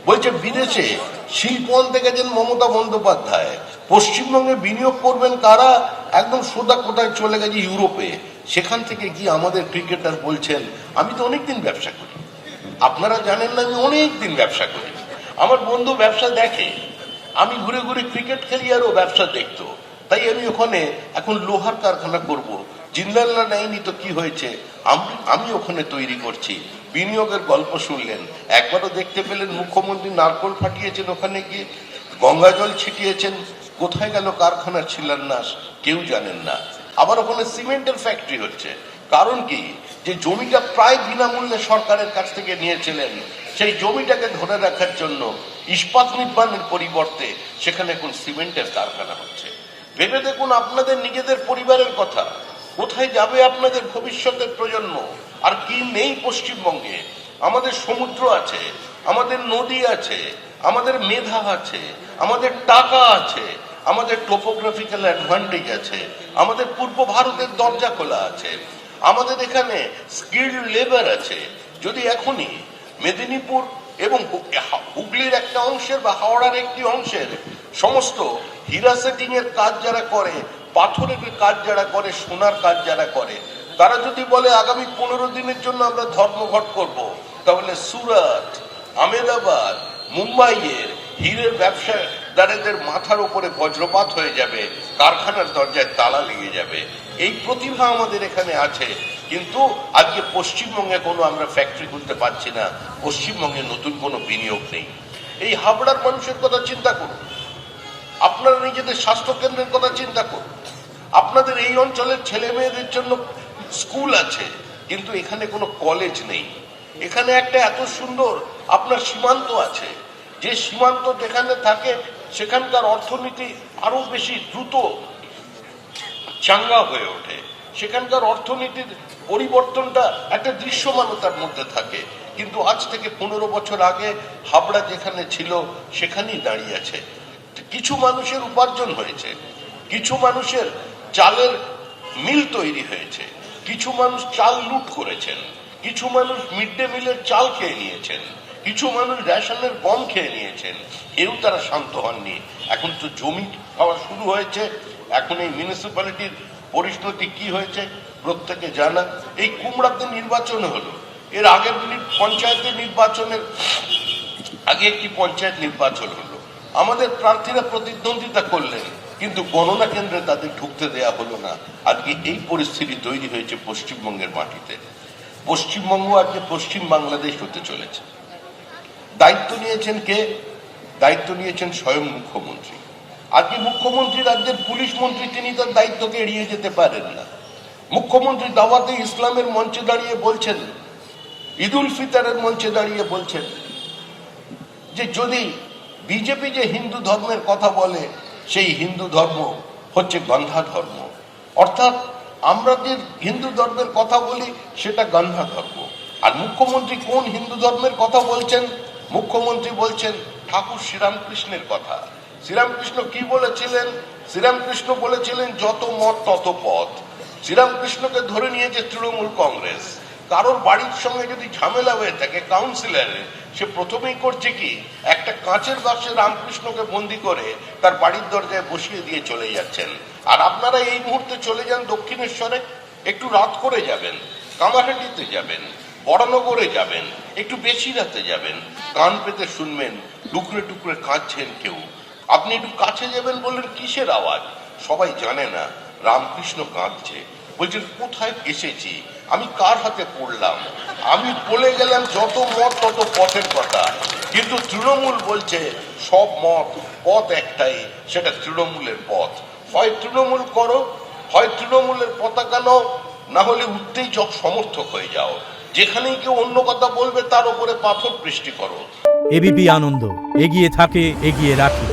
বলছে বিদেশে শিল্প আনতে গেছেন মমতা বন্দ্যোপাধ্যায়, পশ্চিমবঙ্গে বিনিয়োগ করবেন কারা, একদম সোজা কোথায় চলে গেছে ইউরোপে। সেখান থেকে গিয়ে আমাদের ক্রিকেটার বলছেন আমি তো অনেকদিন ব্যবসা করি, আপনারা জানেন না আমি অনেক দিন ব্যবসা করি, আমার বন্ধু ব্যবসা দেখে, আমি ঘুরে ঘুরে ক্রিকেট খেলি আর ও ব্যবসা দেখতো, তাই আমি ওখানে এখন লোহার কারখানা করব। জিন্দাল্লা নেয়নি তো কি হয়েছে, আমি ওখানে তৈরি করছি। বিনিয়োগের গল্প শুনলেন, একবারও দেখতে পেলেন মুখ্যমন্ত্রী নারকোল ফাটিয়েছেন ওখানে গিয়ে, গঙ্গা জল ছিটিয়েছেন, কোথায় গেল কারখানার শিলান্যাস কেউ জানেন না। আবার ওখানে সিমেন্টের ফ্যাক্টরি হচ্ছে, কারণ কি, যে জমিটা প্রায় বিনামূল্যে সরকারের কাছ থেকে নিয়েছিলেন, সেই জমিটাকে ধরে রাখার জন্য ইস্পাত নির্মাণের পরিবর্তে সেখানে এখন সিমেন্টের কারখানা হচ্ছে। ভেবে দেখুন আপনাদের নিজেদের পরিবারের কথা, কোথায় যাবে আপনাদের ভবিষ্যতের প্রজন্ম। আর কি নেই পশ্চিমবঙ্গে, আমাদের সমুদ্র আছে, আমাদের নদী আছে, আমাদের মেধা আছে, আমাদের টাকা আছে, আমাদের টোপোগ্রাফিক্যাল অ্যাডভান্টেজ আছে, আমাদের পূর্ব ভারতের দরজা খোলা আছে, আমাদের এখানে স্কিল্ড লেবার আছে। যদি এখনই মেদিনীপুর এবং হুগলির একটা অংশের বা হাওড়ার একটি অংশের সমস্ত হীরা সেটিং এর কাজ যারা করে, পাথরের কাজ যারা করে, সোনার কাজ যারা করে, তারা যদি বলে আগামী 15 দিনের জন্য আমরা ধর্মঘট করব, তাহলে সুরাট, আহমেদাবাদ, মুম্বাইয়ের হীরের ব্যবসাদারদের মাথার উপরে বজ্রপাত হয়ে যাবে, কারখানার দরজায় তালা লেগে যাবে। এই প্রতিভা আমাদের এখানে আছে, কিন্তু আজকে পশ্চিমবঙ্গে কোনো আমরা ফ্যাক্টরি খুলতে পারছি না, পশ্চিমবঙ্গে নতুন কোনো বিনিয়োগ নেই। এই হাবড়ার মানুষের কথা চিন্তা করুন, আপনারা নিজেদের স্বাস্থ্য কেন্দ্রের কথা চিন্তা করুন, আপনাদের এই অঞ্চলের ছেলে মেয়েদের জন্য স্কুল আছে, কিন্তু এখানে কোনো কলেজ নেই। এখানে একটা এত সুন্দর আপনার সীমান্ত আছে, যে সীমান্ত যেখানে থাকে সেখানকার অর্থনীতি আরো বেশি দ্রুত চাঙ্গা হয়ে ওঠে, সেখানকার অর্থনীতির পরিবর্তনটা একটা দৃশ্যমানতার মধ্যে থাকে। কিন্তু আজ থেকে 15 বছর আগে হাবড়া যেখানে ছিল সেখানেই দাঁড়িয়ে আছে। কিছু মানুষের উপার্জন হয়েছে, কিছু মানুষের চালের মিল তৈরি হয়েছে, কিছু মানুষ চাল লুট করেছেন, কিছু মানুষ মিড ডে মিলের চাল খেয়ে নিয়েছেন, কিছু মানুষ রেশনের গম খেয়ে নিয়েছেন, এও তারা শান্ত হননি। এখন তো জমি পাওয়া শুরু হয়েছে, এখন এই মিউনিসিপ্যালিটির পরিস্থিতি কি হয়েছে প্রত্যেকে জানা। এই কুমড়াতে নির্বাচন হলো, এর আগের পঞ্চায়েতের নির্বাচনের আগে একটি পঞ্চায়েত নির্বাচন হলো, আমাদের প্রার্থীরা প্রতিদ্বন্দ্বিতা করলেন, কিন্তু গণনা কেন্দ্রে তাদের ঢুকতে দেয়া হলো না। আজকে এই পরিস্থিতি তৈরি হয়েছে পশ্চিমবঙ্গের মাটিতে। পশ্চিমবঙ্গ আজকে পশ্চিম বাংলাদেশ হতে চলেছে। দায়িত্ব নিয়েছেন কে? দায়িত্ব নিয়েছেন স্বয়ং মুখ্যমন্ত্রী। আজকে মুখ্যমন্ত্রী রাজ্যের পুলিশ মন্ত্রী, তিনি তার দায়িত্বকে এড়িয়ে যেতে পারেন না। মুখ্যমন্ত্রী দাওয়াতে ইসলামের মঞ্চে দাঁড়িয়ে বলছেন, ঈদ উল ফিতরের মঞ্চে দাঁড়িয়ে বলছেন যে যদি বিজেপি যে হিন্দু ধর্মের কথা বলে, সেই হিন্দু ধর্ম হচ্ছে গন্ধা ধর্ম, অর্থাৎ আমরা যে হিন্দু ধর্মের কথা বলি সেটা গন্ধা ধর্ম। আর মুখ্যমন্ত্রী কোন হিন্দু ধর্মের কথা বলছেন? মুখ্যমন্ত্রী বলছেন ঠাকুর শ্রীরামকৃষ্ণের কথা। শ্রীরামকৃষ্ণ কি বলেছিলেন? শ্রীরামকৃষ্ণ বলেছিলেন যত মত তত পথ। শ্রীরামকৃষ্ণকে ধরে নিয়েছে তৃণমূল কংগ্রেস। কারোর বাড়ির সঙ্গে যদি ঝামেলা হয়ে থাকে কাউন্সিলরের, সে প্রথমেই করছে কি, একটা কাঁচের বাক্সে রামকৃষ্ণকে বন্দি করে তার বাড়ির দরজায় বসিয়ে দিয়ে চলে যাচ্ছেন। আর আপনারা এই মুহূর্তে চলে যান দক্ষিণেশ্বরে, একটু রাত করে যাবেন, কামারহাটিতে যাবেন, বড়নগরে যাবেন, একটু বেশি রাতে যাবেন, কান পেতে শুনবেন টুকরে টুকরে কাঁদছেন কেউ। আপনি একটু কাছে যাবেন, বললেন কিসের আওয়াজ? সবাই জানে না রামকৃষ্ণ কাঁদছে। বলছেন কোথায় এসেছি, আমি কার হাতে পড়লাম, আমি বলে গেলাম যত মত তত পথের কথা। কিন্তু তৃণমূল বলছে সব মত পথ একটাই, সেটা তৃণমূলের পথ। হয় তৃণমূল করো, হয় তৃণমূলের পতাকা নাও, না হলে উত্তেজক সমর্থক হয়ে যাও। যেখানেই কেউ অন্য কথা বলবে তার উপরে পাথর বৃষ্টি করো। এবিপি আনন্দ, এগিয়ে থাকে, এগিয়ে রাখে।